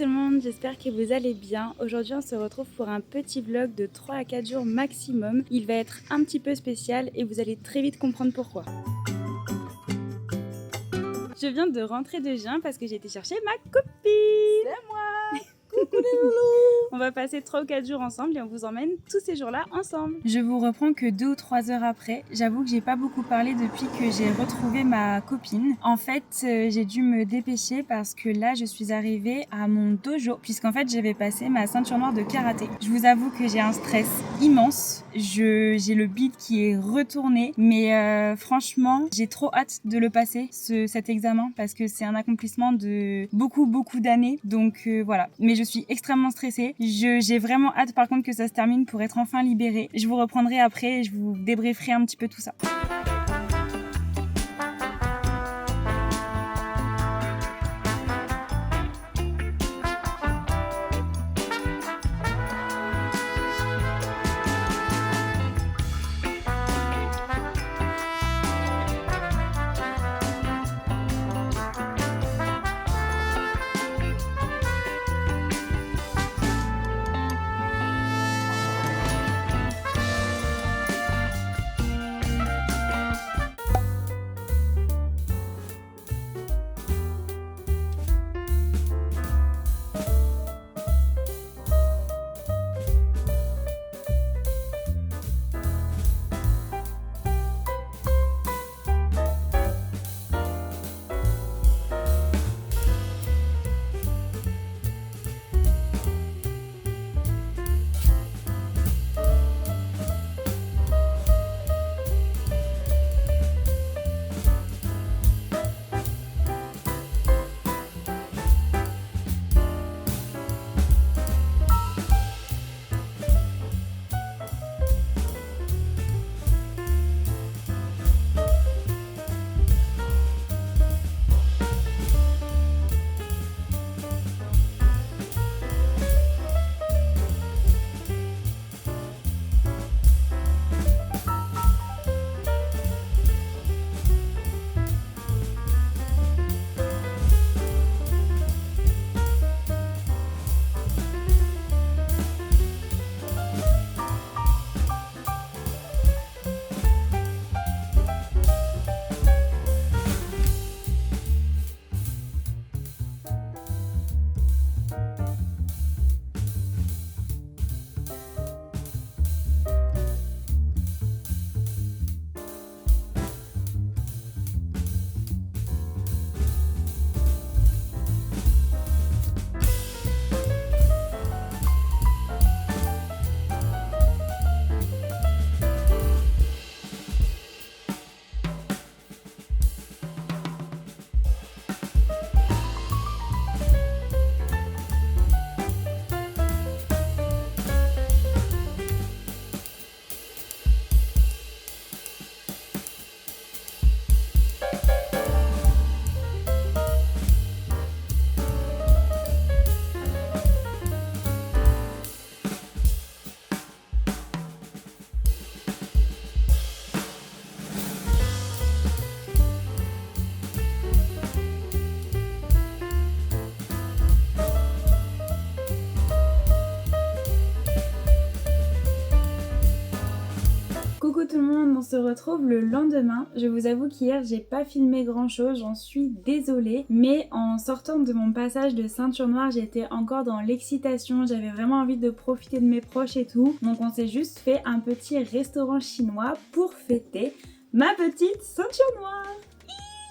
tout le monde, j'espère que vous allez bien. Aujourd'hui on se retrouve pour un petit vlog de 3 à 4 jours maximum. Il va être un petit peu spécial et vous allez très vite comprendre pourquoi. Je viens de rentrer de Gien parce que j'ai été chercher ma copine. C'est moi. Coucou les loulous. On va passer 3 ou 4 jours ensemble et on vous emmène tous ces jours-là ensemble. Je vous reprends que 2 ou 3 heures après. J'avoue que j'ai pas beaucoup parlé depuis que j'ai retrouvé ma copine. En fait, j'ai dû me dépêcher parce que là, je suis arrivée à mon dojo puisqu'en fait, j'avais passé ma ceinture noire de karaté. Je vous avoue que j'ai un stress immense. J'ai le bide qui est retourné, mais franchement, j'ai trop hâte de le passer, cet examen, parce que c'est un accomplissement de beaucoup d'années. Donc voilà. Mais je suis extrêmement stressée. J'ai vraiment hâte par contre que ça se termine pour être enfin libérée. Je vous reprendrai après et je vous débrieferai un petit peu tout ça. Coucou tout le monde, on se retrouve le lendemain. Je vous avoue qu'hier j'ai pas filmé grand chose, j'en suis désolée. Mais en sortant de mon passage de ceinture noire, j'étais encore dans l'excitation. J'avais vraiment envie de profiter de mes proches et tout. Donc on s'est juste fait un petit restaurant chinois pour fêter ma petite ceinture noire.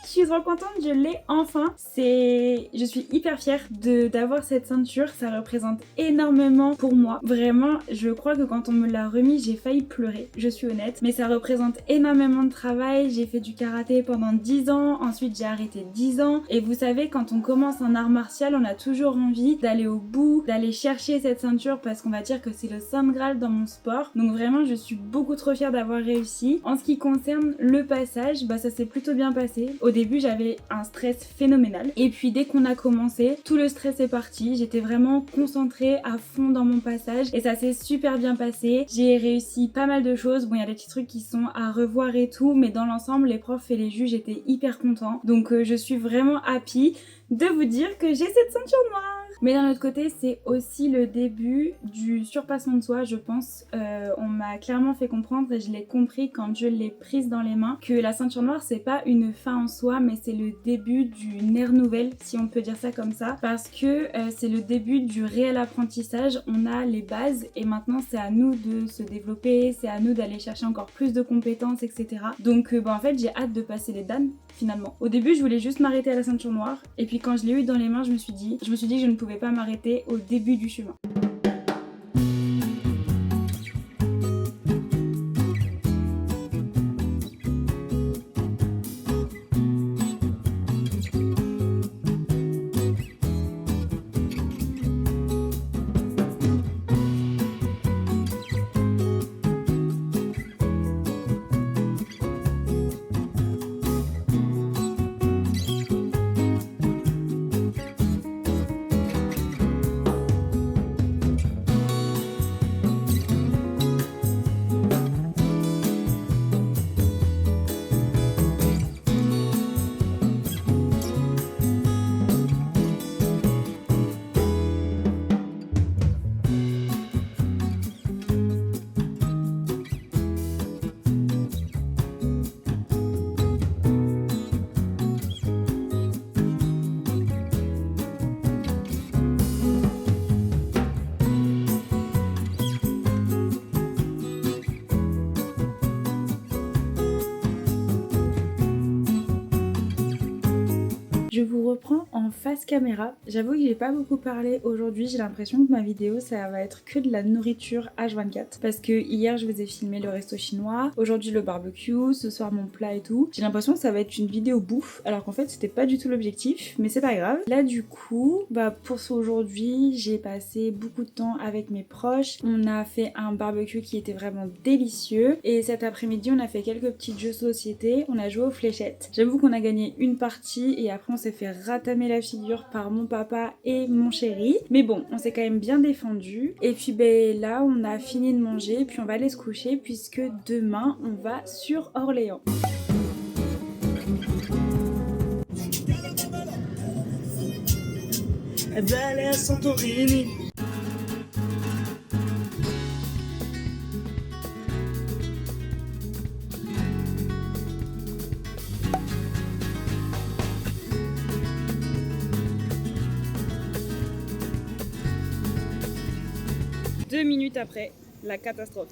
Je suis trop contente, je l'ai enfin. Je suis hyper fière d'avoir cette ceinture, ça représente énormément pour moi. Vraiment, je crois que quand on me l'a remis, j'ai failli pleurer, je suis honnête. Mais ça représente énormément de travail, j'ai fait du karaté pendant 10 ans, ensuite j'ai arrêté 10 ans. Et vous savez, quand on commence un art martial, on a toujours envie d'aller au bout, d'aller chercher cette ceinture parce qu'on va dire que c'est le saint graal dans mon sport. Donc vraiment, je suis beaucoup trop fière d'avoir réussi. En ce qui concerne le passage, ça s'est plutôt bien passé. Au début, j'avais un stress phénoménal. Et puis dès qu'on a commencé, tout le stress est parti. J'étais vraiment concentrée à fond dans mon passage et ça s'est super bien passé. J'ai réussi pas mal de choses. Bon, il y a des petits trucs qui sont à revoir et tout, mais dans l'ensemble, les profs et les juges étaient hyper contents. Donc je suis vraiment happy de vous dire que j'ai cette ceinture noire. Mais d'un autre côté, c'est aussi le début du surpassement de soi, je pense. On m'a clairement fait comprendre et je l'ai compris quand je l'ai prise dans les mains que la ceinture noire, c'est pas une fin en soi, mais c'est le début d'une ère nouvelle, si on peut dire ça comme ça, parce que c'est le début du réel apprentissage. On a les bases et maintenant c'est à nous de se développer, c'est à nous d'aller chercher encore plus de compétences, etc. Donc en fait, j'ai hâte de passer les dames finalement. Au début, je voulais juste m'arrêter à la ceinture noire et puis quand je l'ai eu dans les mains, je me suis dit que je ne pouvais pas m'arrêter au début du chemin. Je vous reprends en face caméra. J'avoue que j'ai pas beaucoup parlé aujourd'hui, j'ai l'impression que ma vidéo ça va être que de la nourriture H24 parce que hier je vous ai filmé le resto chinois, aujourd'hui le barbecue, ce soir mon plat et tout. J'ai l'impression que ça va être une vidéo bouffe alors qu'en fait c'était pas du tout l'objectif, mais c'est pas grave. Là du coup, pour aujourd'hui j'ai passé beaucoup de temps avec mes proches, on a fait un barbecue qui était vraiment délicieux et cet après-midi on a fait quelques petits jeux de société, on a joué aux fléchettes. J'avoue qu'on a gagné une partie et après on s'est fait ratamer la figure par mon papa et mon chéri. Mais bon, on s'est quand même bien défendu. Et puis là, on a fini de manger, puis on va aller se coucher puisque demain, on va sur Orléans. Elle veut aller à Santorini. Deux minutes après, la catastrophe.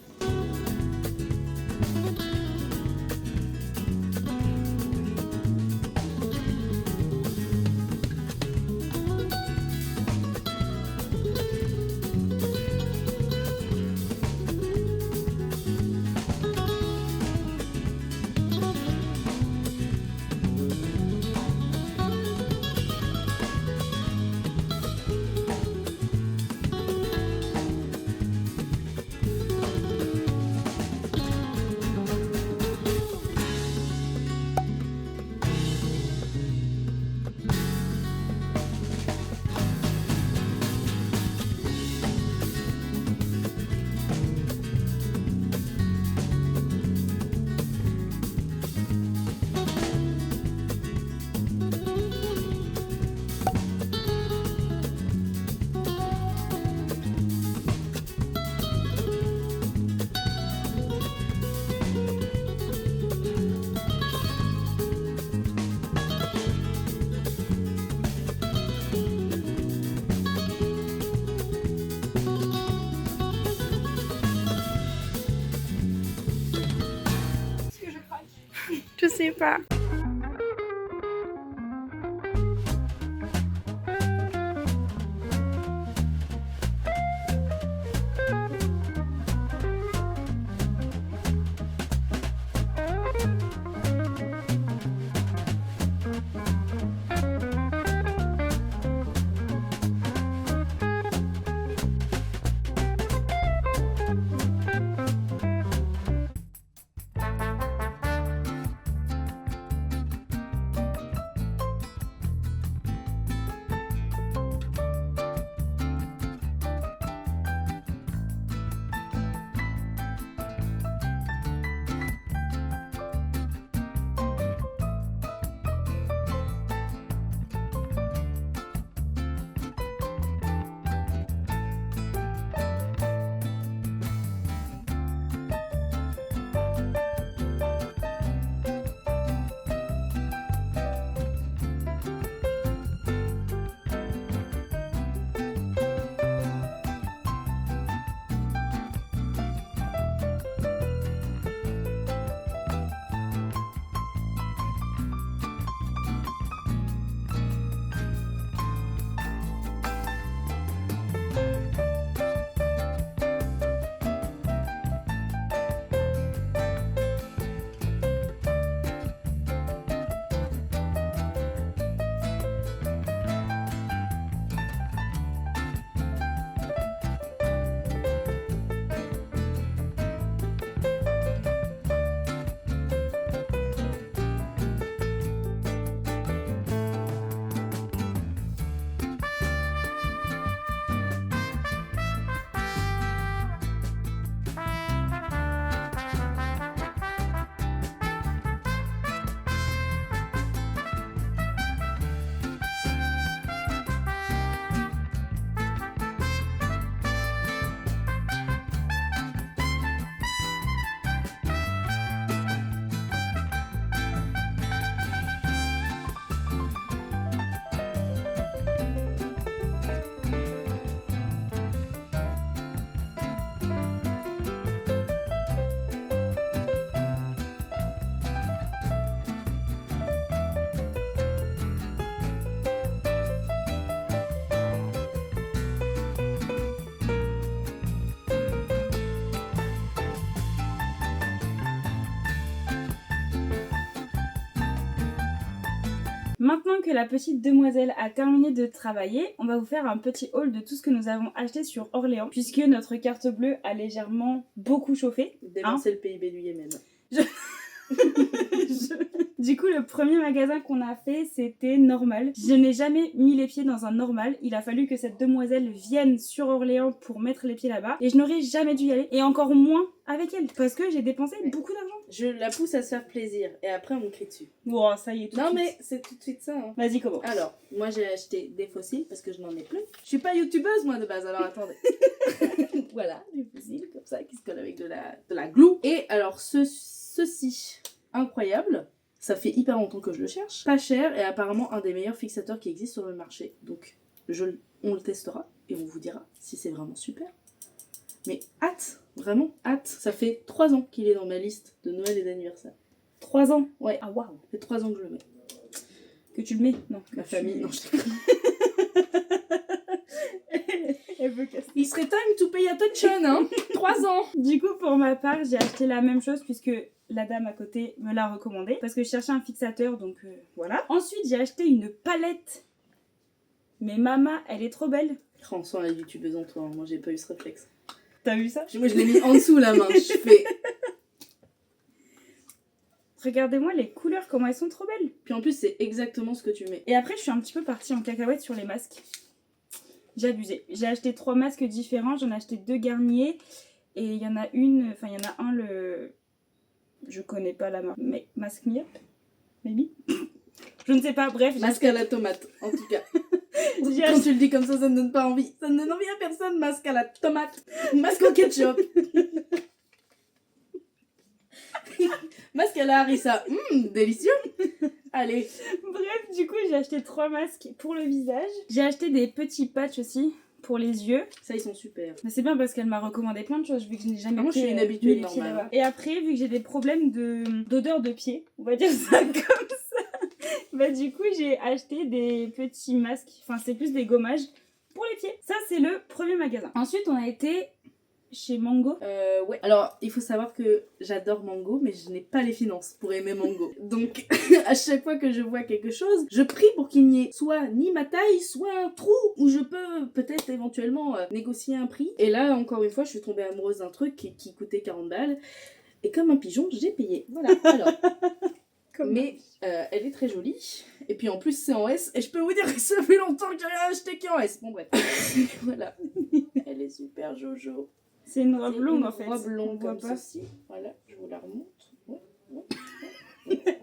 Je sais pas. Maintenant que la petite demoiselle a terminé de travailler, on va vous faire un petit haul de tout ce que nous avons acheté sur Orléans, puisque notre carte bleue a légèrement beaucoup chauffé. Dénoncer le PIB du Yémen. Du coup, le premier magasin qu'on a fait, c'était Normal. Je n'ai jamais mis les pieds dans un Normal. Il a fallu que cette demoiselle vienne sur Orléans pour mettre les pieds là-bas. Et je n'aurais jamais dû y aller. Et encore moins avec elle. Parce que j'ai dépensé beaucoup d'argent. Je la pousse à se faire plaisir. Et après, on me crie dessus. Bon, ça y est, tout de Non, suite. mais c'est tout de suite ça. Hein. Vas-y, commence. Alors, moi, j'ai acheté des fossiles parce que je n'en ai plus. Je suis pas youtubeuse, moi, de base. Alors, attendez. Voilà, des fossiles comme ça qui se collent avec de la glue. Et alors, ceci, incroyable. Ça fait hyper longtemps que je le cherche. Pas cher et apparemment un des meilleurs fixateurs qui existent sur le marché. Donc on le testera et on vous dira si c'est vraiment super. Mais hâte, vraiment hâte. Ça fait 3 ans qu'il est dans ma liste de Noël et d'anniversaire. 3 ans. Ouais, Ah, waouh. ça fait 3 ans que je le mets. Que tu le mets? Non. Ma famille, non, je t'ai Elle veut casser. Il serait time to pay attention, hein. 3 ans. Du coup, pour ma part, j'ai acheté la même chose puisque la dame à côté me l'a recommandé. Parce que je cherchais un fixateur, donc voilà. Ensuite, j'ai acheté une palette. Mais maman, elle est trop belle. On sent la youtubeuse en toi, hein. Moi j'ai pas eu ce réflexe. T'as vu ça? Moi je l'ai mis en dessous la main, je fais... Regardez-moi les couleurs, comment elles sont trop belles. Puis en plus c'est exactement ce que tu mets. Et après, je suis un petit peu partie en cacahuète sur les masques. J'ai abusé. J'ai acheté 3 masques différents, j'en ai acheté 2 Garnier. Et il y en a une, enfin il y en a un, je connais pas la marque, mais Mask Me Up, maybe. Je ne sais pas, bref. Masque à la tomate, en tout cas. J'ai Quand acheté- tu le dis comme ça ne donne pas envie. Ça ne donne envie à personne, masque à la tomate. Masque au ketchup. Masque à la harissa. Délicieux. Allez. Bref, du coup, j'ai acheté 3 masques pour le visage. J'ai acheté des petits patchs aussi pour les yeux. Ça, ils sont super. Mais c'est bien parce qu'elle m'a recommandé plein de choses vu que je n'ai jamais Moi, je suis une habituée mis les pieds normale. là-bas. Et après, vu que j'ai des problèmes d'odeur de pied, on va dire ça comme ça, bah du coup, j'ai acheté des petits masques, enfin c'est plus des gommages pour les pieds. Ça, c'est le premier magasin. Ensuite, on a été chez Mango. Ouais. Alors, il faut savoir que j'adore Mango, mais je n'ai pas les finances pour aimer Mango. Donc, à chaque fois que je vois quelque chose, je prie pour qu'il n'y ait soit ni ma taille, soit un trou où je peux peut-être éventuellement négocier un prix. Et là, encore une fois, je suis tombée amoureuse d'un truc qui coûtait 40 balles. Et comme un pigeon, j'ai payé. Voilà. Alors. Mais elle est très jolie. Et puis en plus, c'est en S. Et je peux vous dire que ça fait longtemps que j'ai rien acheté qui est en S. Bon, bref. Voilà. Elle est super jojo. C'est une robe C'est longue une en fait. robe On longue voit comme pas. ceci. Voilà, je vous la remonte. Ouais.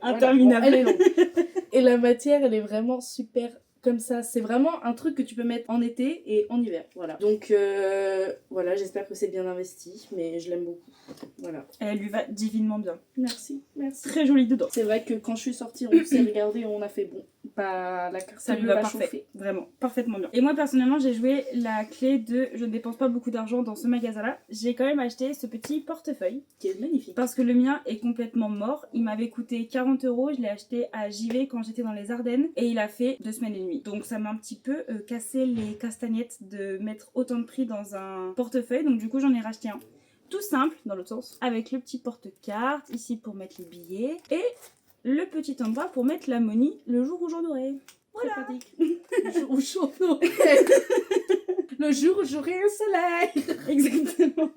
Interminable. Voilà. Bon, elle est longue. Et la matière, elle est vraiment super comme ça. C'est vraiment un truc que tu peux mettre en été et en hiver. Voilà. Donc voilà, j'espère que c'est bien investi, mais je l'aime beaucoup. Voilà. Elle lui va divinement bien. Merci, merci. Très jolie dedans. C'est vrai que quand je suis sortie, on s'est regardé, on a fait bon. Pas la carte, Ça lui va chauffer. parfait, vraiment, parfaitement bien. Et moi personnellement j'ai joué la clé de je ne dépense pas beaucoup d'argent dans ce magasin là. J'ai quand même acheté ce petit portefeuille. Qui est magnifique. Parce que le mien est complètement mort. Il m'avait coûté 40 €, je l'ai acheté à JV quand j'étais dans les Ardennes. Et il a fait 2 semaines et demie. Donc ça m'a un petit peu cassé les castagnettes de mettre autant de prix dans un portefeuille. Donc du coup j'en ai racheté un tout simple, dans l'autre sens, avec le petit porte-carte, ici pour mettre les billets. Et le petit endroit pour mettre la money le jour où j'en aurai. Voilà. Très pratique. Le jour où j'en aurai. Le jour où j'aurai un soleil. Exactement.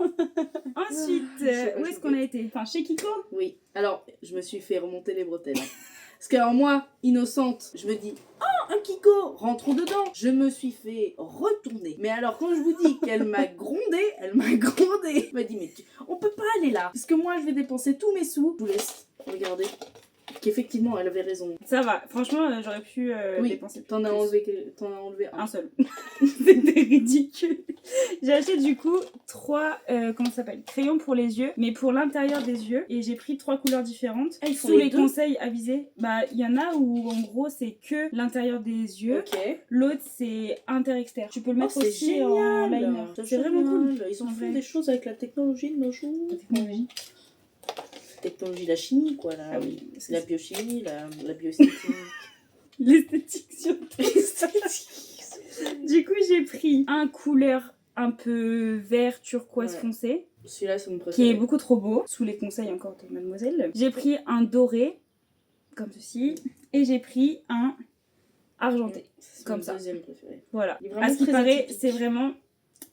Ensuite, Je- où est-ce qu'on a été? Enfin, chez Kiko. Oui, alors je me suis fait remonter les bretelles. Parce que alors moi, innocente, je me dis oh un Kiko, rentrons dedans. Je me suis fait retourner. Mais alors quand je vous dis qu'elle m'a grondé, elle m'a grondé. Elle m'a dit mais on peut pas aller là. Parce que moi je vais dépenser tous mes sous. Je vous laisse regarder. Qu'effectivement elle avait raison. Ça va. Franchement, j'aurais pu Oui, dépenser. t'en as enlevé un. Un seul. C'était ridicule. J'ai acheté du coup 3 comment ça s'appelle, crayons pour les yeux, mais pour l'intérieur des yeux. Et j'ai pris 3 couleurs différentes. Ah, ils font Sous les les deux conseils avisés, bah il y en a où en gros c'est que l'intérieur des yeux. Ok. L'autre c'est inter-externe. Tu peux le mettre Oh, c'est aussi en génial. liner. C'est vraiment cool. Ils en En font vrai. des choses avec la technologie de nos jours. Technologie. Technologie, la chimie quoi. Ah oui. La biochimie, la bioesthétique. L'esthétique sur Du coup, j'ai pris un couleur un peu vert turquoise Ouais. foncé, Celui-là c'est mon qui préféré. est beaucoup trop beau, sous les conseils encore de mademoiselle. J'ai pris un doré, comme ceci. Et j'ai pris un argenté, C'est comme mon ça. deuxième préféré. Voilà. Il est vraiment À ce qui très paraît, atypique. c'est vraiment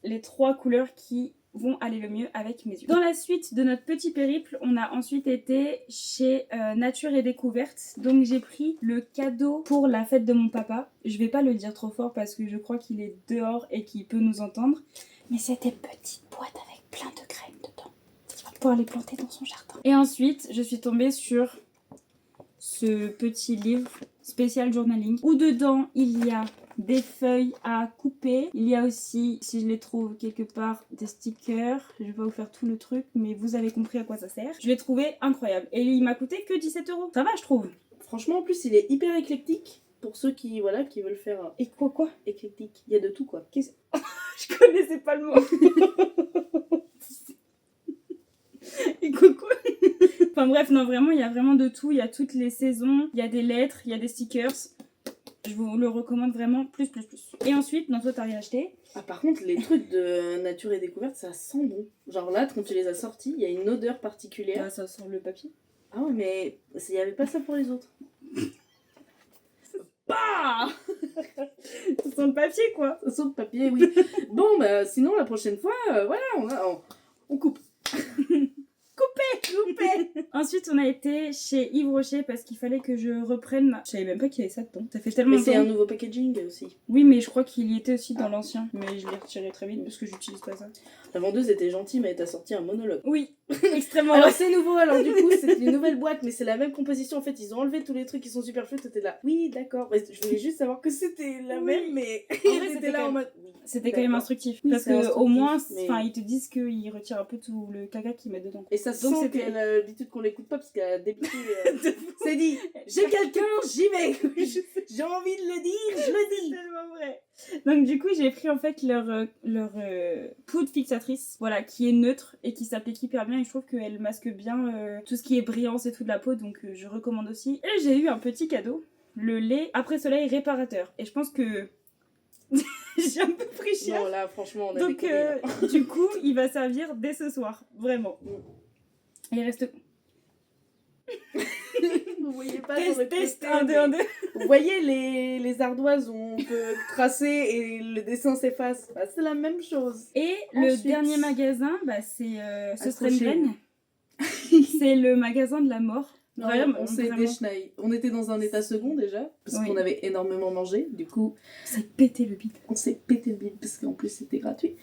les 3 couleurs qui vont aller le mieux avec mes yeux. Dans la suite de notre petit périple, on a ensuite été chez Nature et Découverte. Donc j'ai pris le cadeau pour la fête de mon papa. Je vais pas le dire trop fort parce que je crois qu'il est dehors et qu'il peut nous entendre. Mais c'était une petite boîte avec plein de graines dedans. Il va pouvoir les planter dans son jardin. Et ensuite, je suis tombée sur ce petit livre spécial journaling où dedans il y a des feuilles à couper. Il y a aussi, si je les trouve quelque part, des stickers. Je vais pas vous faire tout le truc, mais vous avez compris à quoi ça sert. Je l'ai trouvé incroyable. Et il m'a coûté que 17 €. Ça va, je trouve. Franchement, en plus, il est hyper éclectique. Pour ceux qui, voilà, qui veulent faire Et quoi éclectique. Il y a de tout, quoi. Je connaissais pas le mot. Et coucou. Enfin bref, non, vraiment, il y a vraiment de tout. Il y a toutes les saisons, il y a des lettres, il y a des stickers. Je vous le recommande vraiment plus. Et ensuite, non, toi, t'as rien acheté. Ah, par contre, les trucs de Nature et Découverte, ça sent bon. Genre là, quand tu les as sortis, il y a une odeur particulière. Ah, ça sent le papier. Ah ouais, mais il n'y avait pas ça pour les autres. Bah ça sent le papier, quoi. Ça sent le papier, oui. Bon, bah sinon, la prochaine fois, voilà, on coupe. Coupé. Ensuite, on a été chez Yves Rocher parce qu'il fallait que je reprenne ma... Je savais même pas qu'il y avait ça dedans. Ça fait tellement Mais longtemps. c'est un nouveau packaging aussi. Oui, mais je crois qu'il y était aussi dans l'ancien. Mais je l'ai retiré très vite parce que j'utilise pas ça. La vendeuse était gentille, mais elle t'a sorti un monologue. Oui, extrêmement. Alors c'est nouveau, alors du coup c'est une nouvelle boîte, mais c'est la même composition en fait, ils ont enlevé tous les trucs qui sont superflus, t'étais là, oui d'accord, mais je voulais juste savoir que c'était la Oui. même, mais En vrai, ils c'était étaient là quand en même- mode, oui, C'était quand même d'accord. instructif. Oui, parce c'est que au instructif, moins, mais- enfin, ils te disent qu'ils retirent un peu tout le caca qu'ils mettent dedans. Et ça Donc, sent c'était- qu'elle a l'habitude qu'on l'écoute pas parce qu'elle a débité, c'est dit, j'ai quelqu'un, j'y vais, j'ai envie de le dire, je le dis. tellement vrai. Donc du coup, j'ai pris en fait leur poudre fixatrice, voilà, qui est neutre et qui s'applique hyper bien. Et je trouve qu'elle masque bien tout ce qui est brillance et tout de la peau, donc je recommande aussi. Et j'ai eu un petit cadeau, le lait après soleil réparateur. Et je pense que j'ai un peu pris cher. Non là franchement on a Donc déconné, là. du coup, il va servir dès ce soir, vraiment. Et il reste Vous voyez pas sur le test côté, 1, 2, mais- 1, 2. Vous voyez les ardoises où on peut tracer et le dessin s'efface, bah, c'est la même chose. Et le Ensuite- dernier magasin, bah, c'est ce serait une Accrochez-vous. graine. C'est le magasin de la mort. Non, Vraiment, on s'est vraiment. déchenaillé. On était dans un état second déjà, parce Oui. qu'on avait énormément mangé. Du coup, C'est pété le bide. on s'est pété le bide, parce qu'en plus c'était gratuit.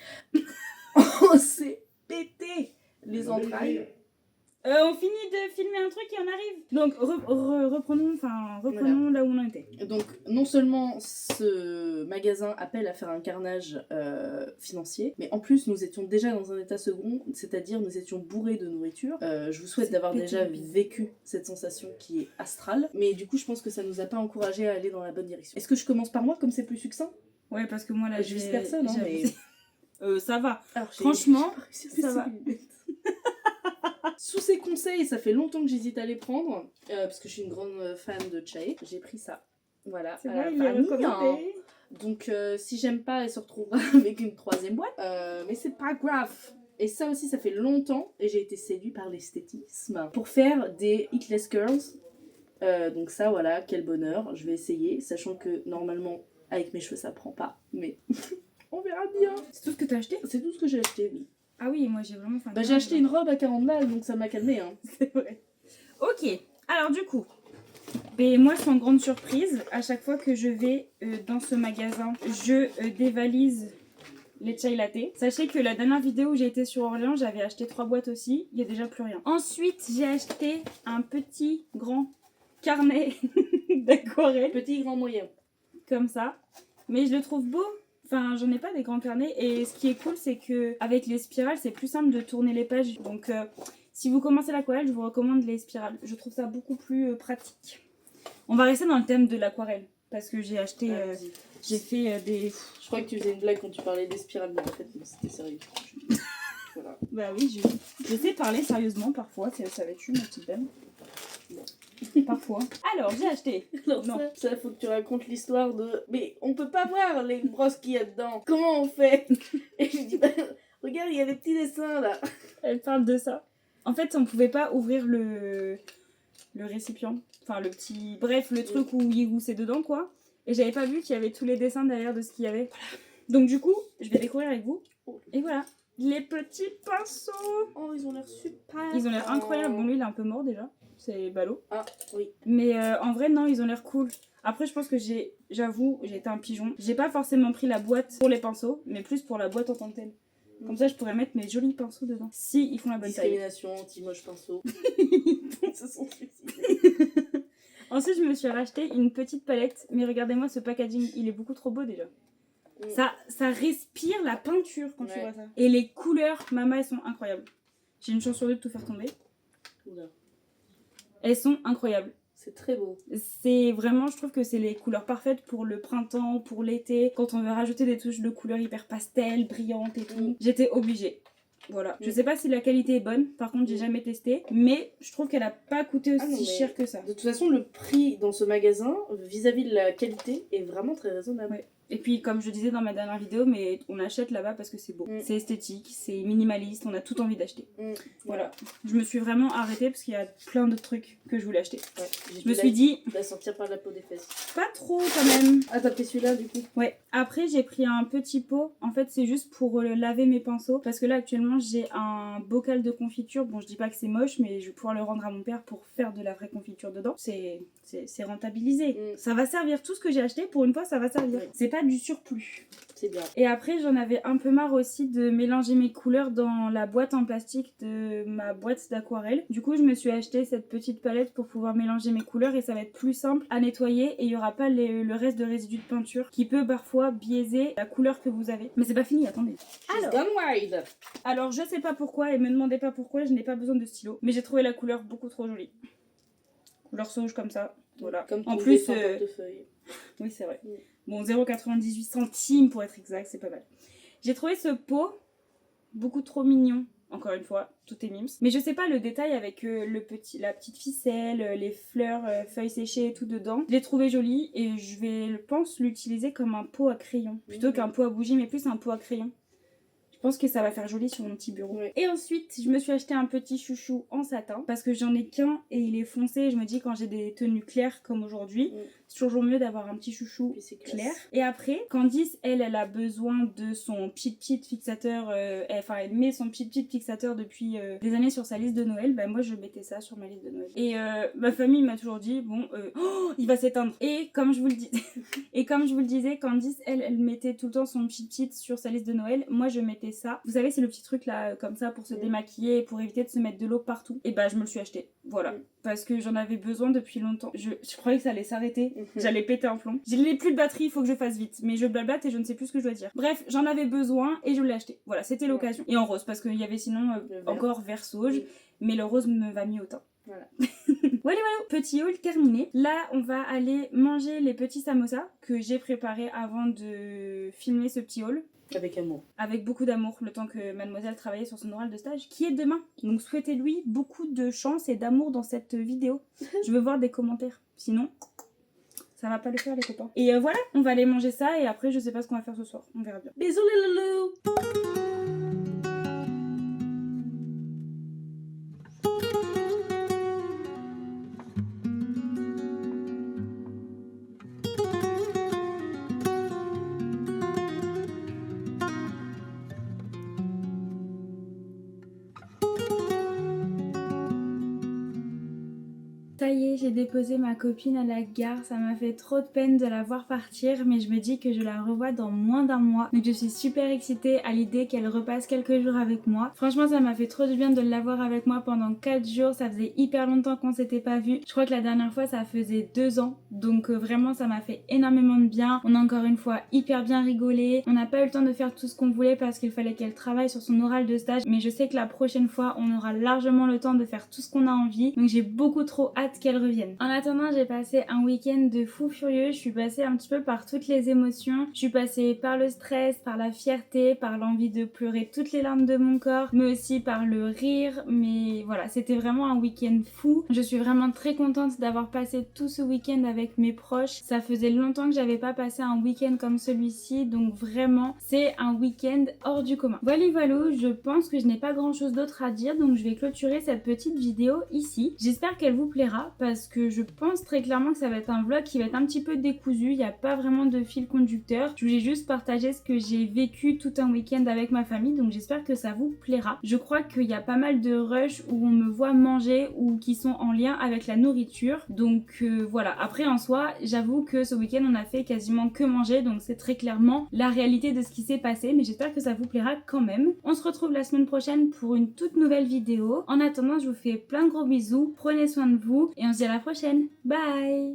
On s'est pété les entrailles. On finit de filmer un truc et on arrive. Donc reprenons là où on en était. Donc, non seulement ce magasin appelle à faire un carnage financier, mais en plus nous étions déjà dans un état second, c'est-à-dire nous étions bourrés de nourriture. Je vous souhaite C'est d'avoir pété déjà le bide. vécu cette sensation qui est astrale, mais du coup je pense que ça nous a pas encouragé à aller dans la bonne direction. Est-ce que je commence par moi comme c'est plus succinct? Ouais, parce que moi là, Je vise personne, hein, j'ai- mais... ça va. Alors, Franchement, j'ai pas réussi à faire ça va. une lunette. Sous ces conseils, ça fait longtemps que j'hésite à les prendre, parce que je suis une grande fan de chai. J'ai pris ça. Voilà, C'est à la vrai, il est vanille, recommandé. hein. Donc si j'aime pas, elle se retrouvera avec une troisième boîte. Mais c'est pas grave. Et ça aussi, ça fait longtemps, et j'ai été séduite par l'esthétisme, pour faire des Hitless Curls. Donc ça, voilà, quel bonheur. Je vais essayer, sachant que normalement, avec mes cheveux, ça prend pas. Mais on verra bien. C'est tout ce que t'as acheté? C'est tout ce que j'ai acheté, oui. Ah oui, moi j'ai vraiment faim. Bah, j'ai acheté une robe à 40 balles, donc ça m'a calmé. Hein. C'est vrai. Ok, alors du coup, ben, moi sans grande surprise, à chaque fois que je vais dans ce magasin, je dévalise les chai latte. Sachez que la dernière vidéo où j'ai été sur Orléans, j'avais acheté 3 boîtes aussi, il n'y a déjà plus rien. Ensuite, j'ai acheté un petit grand carnet d'aquarelle, Petit, grand, moyen. comme ça. Mais je le trouve beau. Enfin, j'en ai pas des grands carnets. Et ce qui est cool, c'est que avec les spirales, c'est plus simple de tourner les pages. Donc, si vous commencez l'aquarelle, je vous recommande les spirales. Je trouve ça beaucoup plus pratique. On va rester dans le thème de l'aquarelle. Parce que j'ai acheté... Allez-y. j'ai fait des... Je crois que tu faisais une blague quand tu parlais des spirales, mais en fait, non, c'était sérieux. Voilà. Bah oui, je sais parler sérieusement parfois. Ça va être une petite dame. Parfois. Alors, j'ai acheté... Alors Non. ça, faut que tu racontes l'histoire de... Mais on peut pas voir les brosses qu'il y a dedans. Comment on fait? Et je dis, bah, regarde, il y a des petits dessins, là. Elle parle de ça. En fait, on pouvait pas ouvrir le récipient. Enfin, le petit... Bref, le truc où c'est dedans, quoi. Et j'avais pas vu qu'il y avait tous les dessins derrière de ce qu'il y avait. Donc du coup, je vais découvrir avec vous. Et voilà. Les petits pinceaux. Oh, ils ont l'air super. Ils ont l'air incroyables. Bon, lui, il est un peu mort déjà. C'est ballot. Ah, oui. Mais en vrai, non, ils ont l'air cool. Après, je pense que j'avoue, j'ai été un pigeon. J'ai pas forcément pris la boîte pour les pinceaux, mais plus pour la boîte en tant que telle. Comme ça, je pourrais mettre mes jolis pinceaux dedans. Si, ils font la bonne taille. Discrimination, anti-moche pinceau. Ils se sont suicidés. Ensuite, je me suis racheté une petite palette. Mais regardez-moi ce packaging, il est beaucoup trop beau déjà. Ça respire la peinture quand tu vois ça. Et les couleurs, maman, elles sont incroyables. J'ai une chance sur deux de tout faire tomber. Oula. Elles sont incroyables. C'est très beau. C'est vraiment, je trouve que c'est les couleurs parfaites pour le printemps, pour l'été. Quand on veut rajouter des touches de couleurs hyper pastel, brillantes et tout. J'étais obligée. Voilà. Je sais pas si la qualité est bonne, par contre j'ai jamais testé, mais je trouve qu'elle a pas coûté aussi cher que ça. De toute façon, le prix dans ce magasin, vis-à- de la qualité, est vraiment très raisonnable. Ouais. Et puis comme je disais dans ma dernière vidéo, mais on achète là-bas parce que c'est beau. C'est esthétique, c'est minimaliste, on a tout envie d'acheter. Voilà. Je me suis vraiment arrêtée parce qu'il y a plein d'autres trucs que je voulais acheter. Ouais. Je me suis dit... La sortir par la peau des fesses. Pas trop quand même. Ah, t'as pris celui-là du coup? Ouais. Après j'ai pris un petit pot. En fait c'est juste pour laver mes pinceaux. Parce que là actuellement j'ai un bocal de confiture. Bon je dis pas que c'est moche, mais je vais pouvoir le rendre à mon père pour faire de la vraie confiture dedans. C'est rentabilisé. Ça va servir. Tout ce que j'ai acheté pour une fois ça va servir. C'est pas du surplus. C'est bien. Et après j'en avais un peu marre aussi de mélanger mes couleurs dans la boîte en plastique de ma boîte d'aquarelle. Du coup je me suis acheté cette petite palette pour pouvoir mélanger mes couleurs et ça va être plus simple à nettoyer et il n'y aura pas le reste de résidus de peinture qui peut parfois biaiser la couleur que vous avez. Mais c'est pas fini, attendez. Alors je sais pas pourquoi et me demandez pas pourquoi, je n'ai pas besoin de stylo. Mais j'ai trouvé la couleur beaucoup trop jolie. Couleur sauge comme ça. Voilà. Comme en plus, portefeuille. Oui c'est vrai. Bon 0,98 centimes pour être exact, c'est pas mal. J'ai trouvé ce pot beaucoup trop mignon. Encore une fois, tout est mimes. Mais je sais pas le détail avec la petite ficelle, les fleurs, feuilles séchées et tout dedans. Je l'ai trouvé joli et je vais, je pense, l'utiliser comme un pot à crayon. Plutôt qu'un pot à bougie, mais plus un pot à crayon. Je pense que ça va faire joli sur mon petit bureau. Et ensuite, je me suis acheté un petit chouchou en satin parce que j'en ai qu'un et il est foncé. Je me dis quand j'ai des tenues claires comme aujourd'hui, c'est toujours mieux d'avoir un petit chouchou clair. Et après, Candice, elle a besoin de son petit fixateur. Elle met son petit fixateur depuis des années sur sa liste de Noël. Bah moi, je mettais ça sur ma liste de Noël. Et ma famille m'a toujours dit bon, il va s'éteindre. Et comme je vous le disais, Candice, elle mettait tout le temps son petit sur sa liste de Noël. Moi, je mettais ça. Vous savez, c'est le petit truc là, comme ça, pour se démaquiller et pour éviter de se mettre de l'eau partout. Et bah, je me le suis acheté. Voilà. Parce que j'en avais besoin depuis longtemps. Je croyais que ça allait s'arrêter. J'allais péter un plomb. J'ai plus de batterie, il faut que je fasse vite. Mais je blablate et je ne sais plus ce que je dois dire. Bref, j'en avais besoin et je l'ai acheté. Voilà, c'était l'occasion. Et en rose, parce qu'il y avait sinon encore vert sauge. Mais le rose me va mieux au teint. Voilà. Voilà, petit haul terminé. Là, on va aller manger les petits samosas que j'ai préparés avant de filmer ce petit haul. Avec amour. Avec beaucoup d'amour, le temps que mademoiselle travaillait sur son oral de stage, qui est demain. Donc souhaitez-lui beaucoup de chance et d'amour dans cette vidéo. Je veux voir des commentaires. Sinon, ça va pas le faire les copains. Et voilà, on va aller manger ça et après je sais pas ce qu'on va faire ce soir. On verra bien. Bisous les loulous. Ça y est, j'ai déposé ma copine à la gare, ça m'a fait trop de peine de la voir partir, mais je me dis que je la revois dans moins d'un mois. Donc je suis super excitée à l'idée qu'elle repasse quelques jours avec moi. Franchement, ça m'a fait trop de bien de l'avoir avec moi pendant 4 jours, ça faisait hyper longtemps qu'on s'était pas vu. Je crois que la dernière fois, ça faisait 2 ans, donc vraiment ça m'a fait énormément de bien. On a encore une fois hyper bien rigolé, on n'a pas eu le temps de faire tout ce qu'on voulait parce qu'il fallait qu'elle travaille sur son oral de stage, mais je sais que la prochaine fois, on aura largement le temps de faire tout ce qu'on a envie, donc j'ai beaucoup trop hâte qu'elle revienne. En attendant, j'ai passé un week-end de fou furieux. Je suis passée un petit peu par toutes les émotions. Je suis passée par le stress, par la fierté, par l'envie de pleurer toutes les larmes de mon corps, mais aussi par le rire. Mais voilà, c'était vraiment un week-end fou. Je suis vraiment très contente d'avoir passé tout ce week-end avec mes proches. Ça faisait longtemps que j'avais pas passé un week-end comme celui-ci, donc vraiment, c'est un week-end hors du commun. Voilà, je pense que je n'ai pas grand chose d'autre à dire, donc je vais clôturer cette petite vidéo ici. J'espère qu'elle vous plaira. plaira parce que je pense très clairement que ça va être un vlog qui va être un petit peu décousu, il n'y a pas vraiment de fil conducteur. Je voulais juste partager ce que j'ai vécu tout un week-end avec ma famille, donc j'espère que ça vous plaira. Je crois qu'il y a pas mal de rushs où on me voit manger ou qui sont en lien avec la nourriture, donc voilà. Après en soi, j'avoue que ce week-end on a fait quasiment que manger, donc c'est très clairement la réalité de ce qui s'est passé, mais j'espère que ça vous plaira quand même. On se retrouve la semaine prochaine pour une toute nouvelle vidéo. En attendant, je vous fais plein de gros bisous, prenez soin de vous et on se dit à la prochaine. Bye!